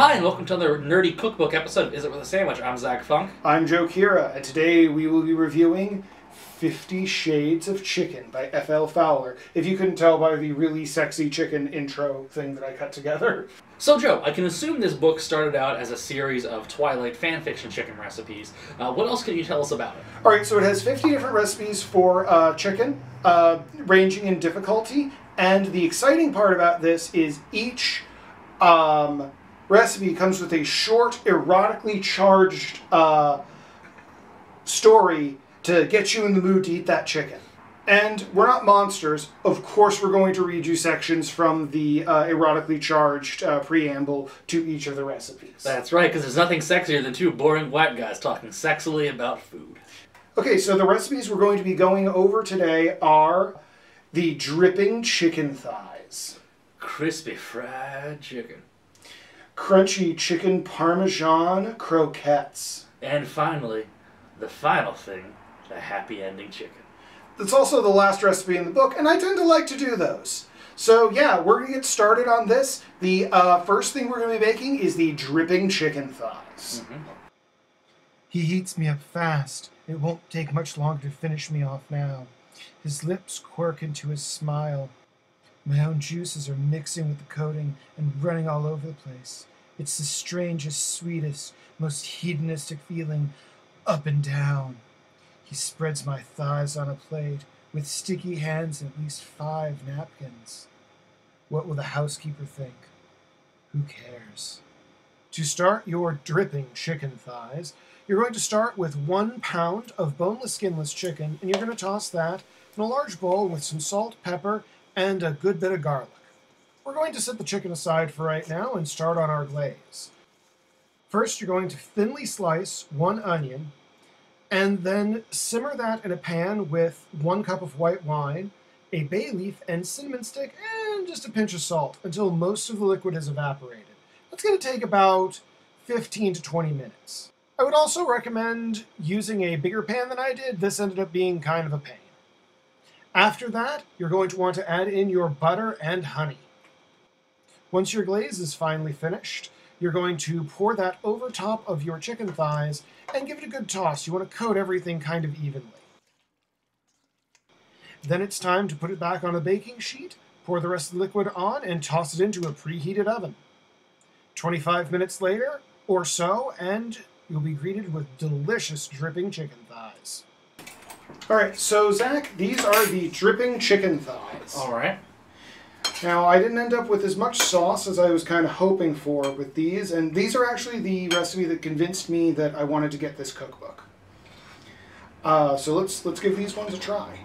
Hi, and welcome to another nerdy cookbook episode of Is It With a Sandwich? I'm Zach Funk. I'm Joe Kira, and today we will be reviewing 50 Shades of Chicken by F.L. Fowler, if you couldn't tell by the really sexy chicken intro thing that I cut together. So, Joe, I can assume this book started out as a series of Twilight fanfiction chicken recipes. What else can you tell us about it? Alright, so it has 50 different recipes for chicken, ranging in difficulty, and the exciting part about this is each recipe comes with a short, erotically charged story to get you in the mood to eat that chicken. And we're not monsters. Of course we're going to read you sections from the erotically charged preamble to each of the recipes. That's right, because there's nothing sexier than two boring white guys talking sexily about food. Okay, so the recipes we're going to be going over today are the dripping chicken thighs, Crispy fried chicken. crunchy chicken parmesan croquettes. And finally, the final thing, the happy ending chicken. That's also the last recipe in the book, and I tend to like to do those. So yeah, we're going to get started on this. The first thing we're going to be making is the dripping chicken thighs. Mm-hmm. He heats me up fast. It won't take much longer to finish me off now. His lips quirk into a smile. My own juices are mixing with the coating and running all over the place. It's the strangest, sweetest, most hedonistic feeling, up and down. He spreads my thighs on a plate with sticky hands and at least 5 napkins. What will the housekeeper think? Who cares? To start your dripping chicken thighs, you're going to start with 1 pound of boneless, skinless chicken, and you're going to toss that in a large bowl with some salt, pepper, and a good bit of garlic. We're going to set the chicken aside for right now and start on our glaze. First, you're going to thinly slice 1 onion, and then simmer that in a pan with 1 cup of white wine, a bay leaf and cinnamon stick, and just a pinch of salt until most of the liquid has evaporated. That's going to take about 15 to 20 minutes. I would also recommend using a bigger pan than I did. This ended up being kind of a pain. After that, you're going to want to add in your butter and honey. Once your glaze is finally finished, you're going to pour that over top of your chicken thighs and give it a good toss. You want to coat everything kind of evenly. Then it's time to put it back on a baking sheet, pour the rest of the liquid on, and toss it into a preheated oven. 25 minutes later, or so, and you'll be greeted with delicious dripping chicken thighs. Alright, so Zach, these are the dripping chicken thighs. Alright. Now, I didn't end up with as much sauce as I was kind of hoping for with these, and these are actually the recipe that convinced me that I wanted to get this cookbook. So let's give these ones a try.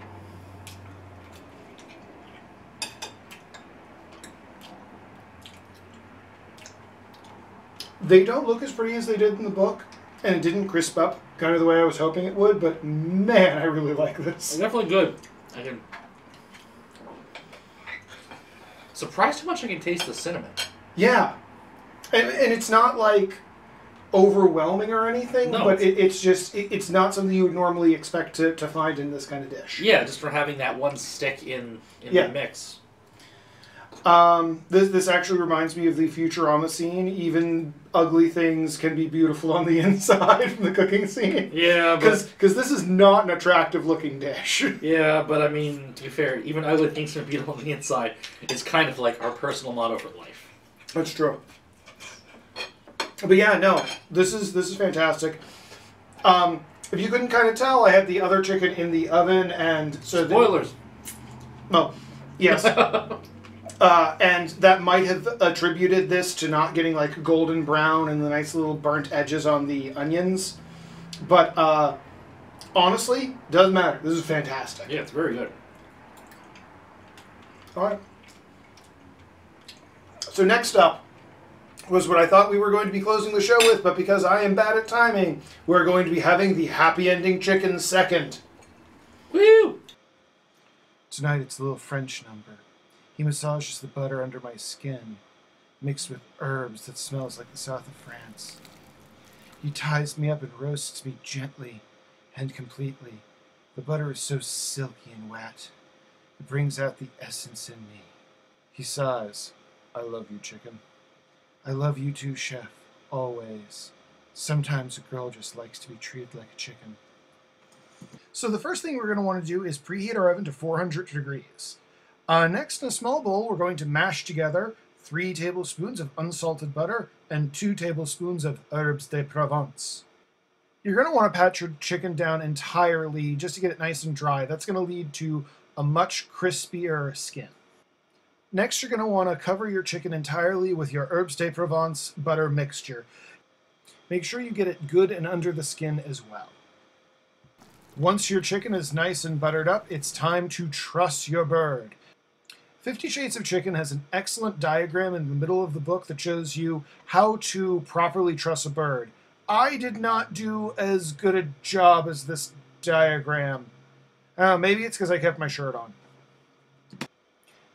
They don't look as pretty as they did in the book, and it didn't crisp up kind of the way I was hoping it would, but man, I really like this. They're definitely good. I can... Surprised how much I can taste the cinnamon. Yeah. And it's not like overwhelming or anything, No. but it's not something you would normally expect to find in this kind of dish. Yeah, just for having that one stick in Yeah. the mix. This actually reminds me of the Futurama scene. Even ugly things can be beautiful on the inside from the cooking scene. Yeah, but... Because this is not an attractive looking dish. Yeah, but I mean, to be fair, even ugly things can be beautiful on the inside. It's kind of like our personal motto for life. That's true. But yeah, no, this is fantastic. If you couldn't kind of tell, I had the other chicken in the oven, and so Spoilers. Oh, yes. And that might have attributed this to not getting like golden brown and the nice little burnt edges on the onions. But honestly, doesn't matter. This is fantastic. Yeah, it's very good. All right. So next up was what I thought we were going to be closing the show with, but because I am bad at timing, we're going to be having the happy ending chicken second. Woo! Tonight it's a little French number. He massages the butter under my skin, mixed with herbs that smells like the south of France. He ties me up and roasts me gently and completely. The butter is so silky and wet. It brings out the essence in me. He sighs, "I love you, chicken." I love you too, Chef. Always. Sometimes a girl just likes to be treated like a chicken. So the first thing we're going to want to do is preheat our oven to 400 degrees. Next, in a small bowl, we're going to mash together 3 tablespoons of unsalted butter and 2 tablespoons of herbes de Provence. You're going to want to pat your chicken down entirely just to get it nice and dry. That's going to lead to a much crispier skin. Next, you're going to want to cover your chicken entirely with your herbes de Provence butter mixture. Make sure you get it good and under the skin as well. Once your chicken is nice and buttered up, it's time to truss your bird. 50 Shades of Chicken has an excellent diagram in the middle of the book that shows you how to properly truss a bird. I did not do as good a job as this diagram. Maybe it's because I kept my shirt on.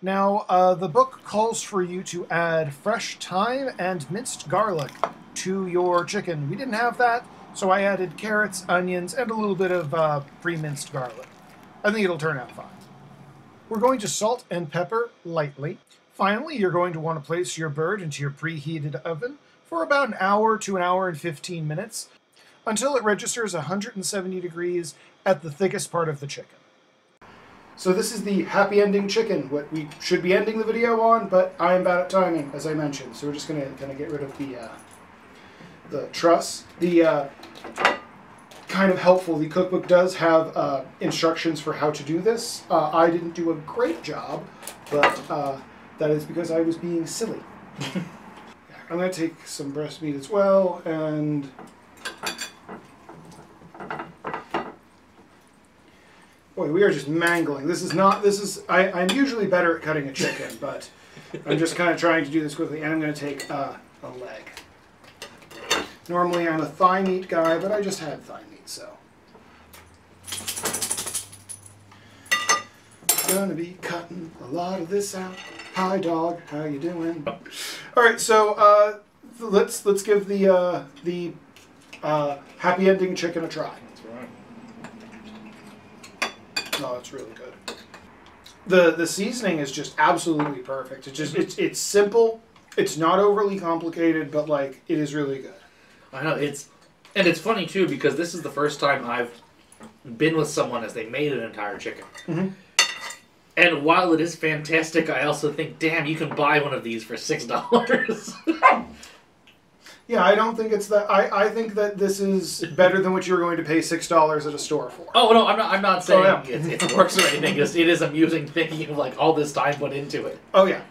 Now, the book calls for you to add fresh thyme and minced garlic to your chicken. We didn't have that, so I added carrots, onions, and a little bit of pre-minced garlic. I think it'll turn out fine. We're going to salt and pepper lightly. Finally, you're going to want to place your bird into your preheated oven for about an hour to an hour and 15 minutes until it registers 170 degrees at the thickest part of the chicken. So this is the happy ending chicken, what we should be ending the video on, but I am bad at timing, as I mentioned. So we're just going to kind of get rid of the truss. The kind of helpful, the cookbook does have instructions for how to do this. I didn't do a great job, but that is because I was being silly. I'm going to take some breast meat as well, and boy, we are just mangling. I'm usually better at cutting a chicken, but I'm just kind of trying to do this quickly, and I'm going to take a leg. Normally I'm a thigh meat guy, but I just had thigh meat, so. Gonna be cutting a lot of this out. Hi dog, how you doing? All right, so let's give the happy ending chicken a try. Oh, it's really good. The seasoning is just absolutely perfect. It's simple. It's not overly complicated, but like it is really good. I know it's funny too because this is the first time I've been with someone as they made an entire chicken. Mm-hmm. And while it is fantastic, I also think, damn, you can buy one of these for $6. Yeah, I don't think it's that. I think that this is better than what you were going to pay $6 at a store for. Oh no, I'm not saying yeah. it works or anything. Just it is amusing thinking of like all this time put into it. Oh yeah.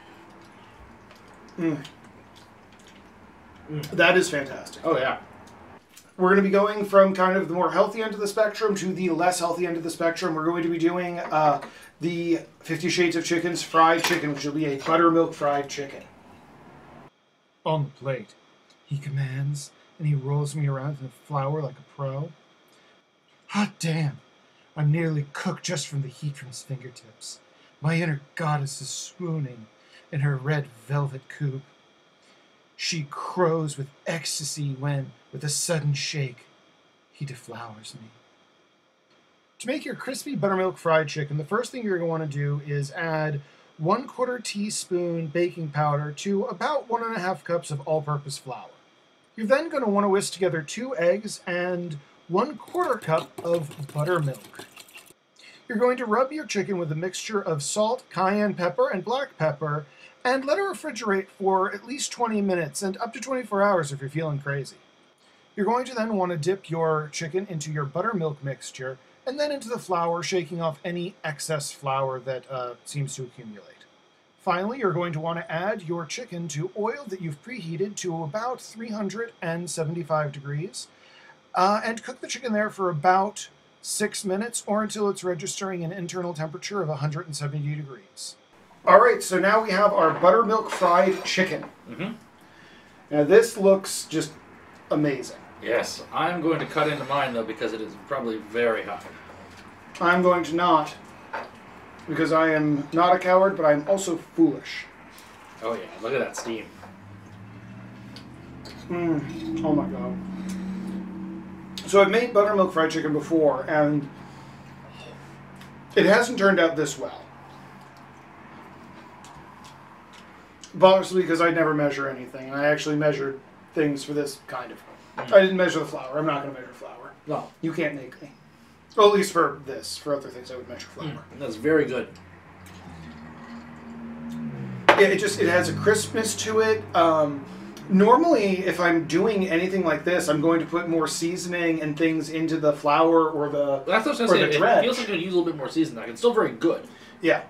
That is fantastic. Oh yeah. We're going to be going from kind of the more healthy end of the spectrum to the less healthy end of the spectrum. We're going to be doing the 50 Shades of Chicken's fried chicken, which will be a buttermilk fried chicken. On the plate, he commands, and he rolls me around in the flour like a pro. Hot damn! I'm nearly cooked just from the heat from his fingertips. My inner goddess is swooning in her red velvet coupe. She crows with ecstasy when, with a sudden shake, he deflowers me. To make your crispy buttermilk fried chicken, the first thing you're going to want to do is add 1/4 teaspoon baking powder to about 1.5 cups of all-purpose flour. You're then going to want to whisk together 2 eggs and 1/4 cup of buttermilk. You're going to rub your chicken with a mixture of salt, cayenne pepper, and black pepper, and let it refrigerate for at least 20 minutes and up to 24 hours if you're feeling crazy. You're going to then want to dip your chicken into your buttermilk mixture and then into the flour, shaking off any excess flour that seems to accumulate. Finally, you're going to want to add your chicken to oil that you've preheated to about 375 degrees and cook the chicken there for about 6 minutes or until it's registering an internal temperature of 170 degrees. All right, so now we have our buttermilk fried chicken. Mm-hmm. Now this looks just amazing. Yes, I'm going to cut into mine though because it is probably very hot. I'm going to not, because I am not a coward, but I'm also foolish. Oh yeah, look at that steam. Oh my god. So I've made buttermilk fried chicken before, and it hasn't turned out this well. Possibly because I never measure anything, and I actually measured things for this kind of. I didn't measure the flour. I'm not going to measure flour. No. You can't make me. Well, at least for this. For other things, I would measure flour. That's very good. Yeah, it has a crispness to it. Normally, if I'm doing anything like this, I'm going to put more seasoning and things into the flour or the That's what I was going to say. It feels like I'm going to use a little bit more seasoning. It's still very good. Yeah.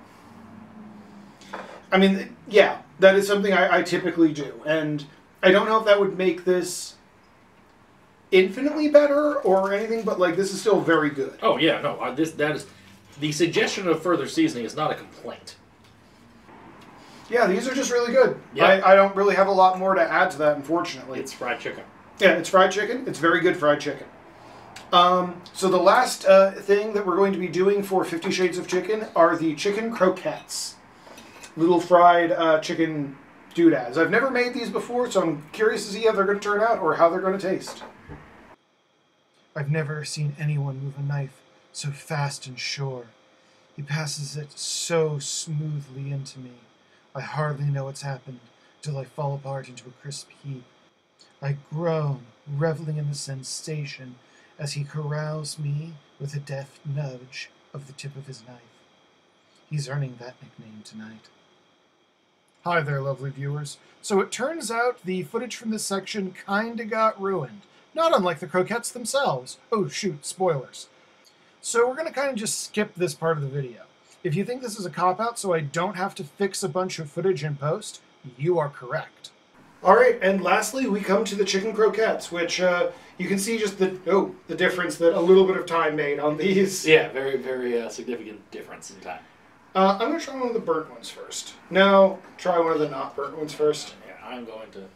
I mean, yeah, that is something I typically do. And I don't know if that would make this infinitely better or anything, but like this is still very good. Oh, yeah, no. That is the suggestion of further seasoning is not a complaint. Yeah, these are just really good. Yeah. I don't really have a lot more to add to that, unfortunately. It's fried chicken. Yeah, it's fried chicken. It's very good fried chicken. So the last thing that we're going to be doing for 50 Shades of Chicken are the chicken croquettes. Little fried chicken doodads. I've never made these before, so I'm curious to see how they're going to turn out or how they're going to taste. I've never seen anyone move a knife so fast and sure. He passes it so smoothly into me. I hardly know what's happened till I fall apart into a crisp heap. I groan, reveling in the sensation as he corrals me with a deft nudge of the tip of his knife. He's earning that nickname tonight. Hi there, lovely viewers. So it turns out the footage from this section kinda got ruined. Not unlike the croquettes themselves. Oh shoot, spoilers. So we're gonna kind of just skip this part of the video. If you think this is a cop-out so I don't have to fix a bunch of footage in post, you are correct. Alright, and lastly we come to the chicken croquettes, which you can see just the difference that a little bit of time made on these. Yeah, very, very significant difference in time. I'm going to try one of the burnt ones first. No, try one of the not burnt ones first. Yeah, I'm going to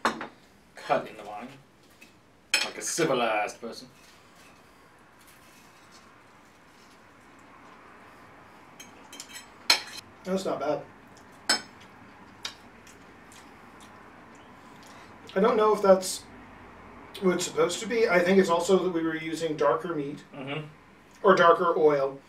cut into mine like a civilized person. That's not bad. I don't know if that's what it's supposed to be. I think it's also that we were using darker meat or darker oil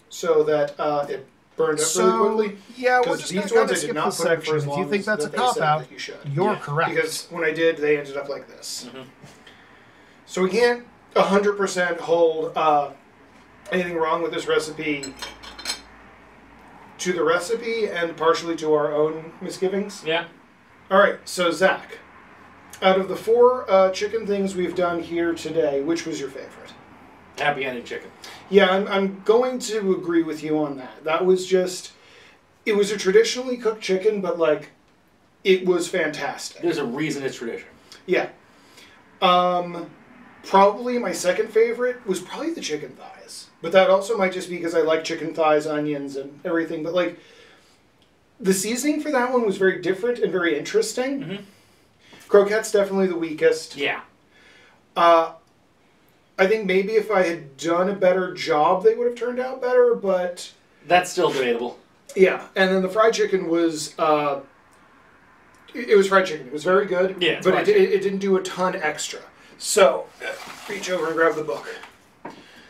so that it burned up really quickly. Yeah, we're just going to kind of skip this section. If you think that's a cop-out, you're correct. Because when I did, they ended up like this. So we can't 100% hold anything wrong with this recipe to the recipe and partially to our own misgivings. Yeah. All right, so Zach, out of the 4 chicken things we've done here today, which was your favorite? Happy ending chicken. Yeah, I'm going to agree with you on that. That was just, it was a traditionally cooked chicken, but like, it was fantastic. There's a reason it's tradition. Yeah. Probably my second favorite was probably the chicken thighs. But that also might just be because I like chicken thighs, onions, and everything. But like, the seasoning for that one was very different and very interesting. Croquette's definitely the weakest. Yeah. I think maybe if I had done a better job, they would have turned out better, but... That's still debatable. Yeah, and then the fried chicken was... it was fried chicken. It was very good, yeah, but it didn't do a ton extra. So, reach over and grab the book.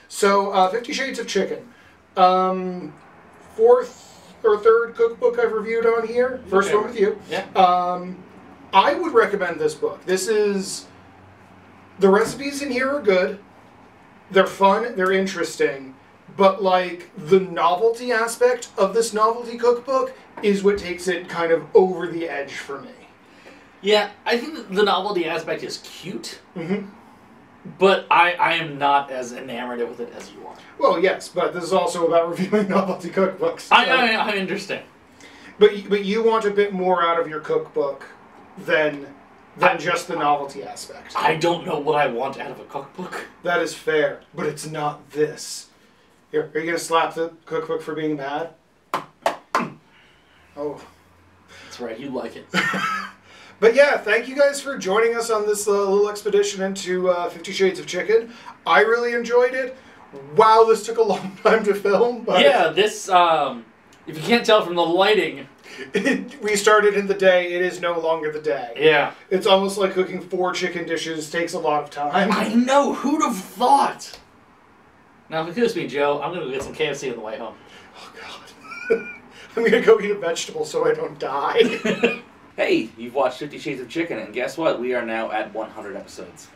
So, 50 Shades of Chicken. 4th or 3rd cookbook I've reviewed on here. First one with you. Yeah. I would recommend this book. This is... The recipes in here are good. They're fun. They're interesting. But, like, the novelty aspect of this novelty cookbook is what takes it kind of over the edge for me. Yeah, I think the novelty aspect is cute. But I am not as enamored with it as you are. Well, yes, but this is also about reviewing novelty cookbooks. So. I understand. But you want a bit more out of your cookbook than just the novelty aspect. I don't know what I want out of a cookbook. That is fair, but it's not this. Here, are you going to slap the cookbook for being bad? Oh. That's right, you like it. But yeah, thank you guys for joining us on this little expedition into 50 Shades of Chicken. I really enjoyed it. Wow, this took a long time to film. But yeah, this, if you can't tell from the lighting... we started in the day, it is no longer the day. Yeah. It's almost like cooking 4 chicken dishes takes a lot of time. I know, who'd have thought? Now, excuse me, Joe, I'm going to go get some KFC on the way home. Oh, God. I'm going to go eat a vegetable so I don't die. Hey, you've watched 50 Shades of Chicken, and guess what? We are now at 100 episodes.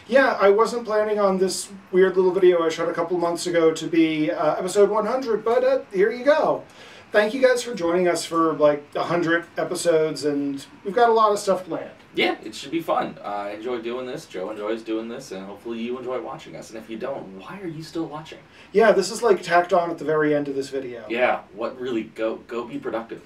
Yeah, I wasn't planning on this weird little video I shot a couple months ago to be episode 100, but here you go. Thank you guys for joining us for like 100 episodes, and we've got a lot of stuff planned. Yeah, it should be fun. I enjoy doing this, Joe enjoys doing this, and hopefully you enjoy watching us. And if you don't, why are you still watching? Yeah, this is like tacked on at the very end of this video. Yeah, what really, go be productive.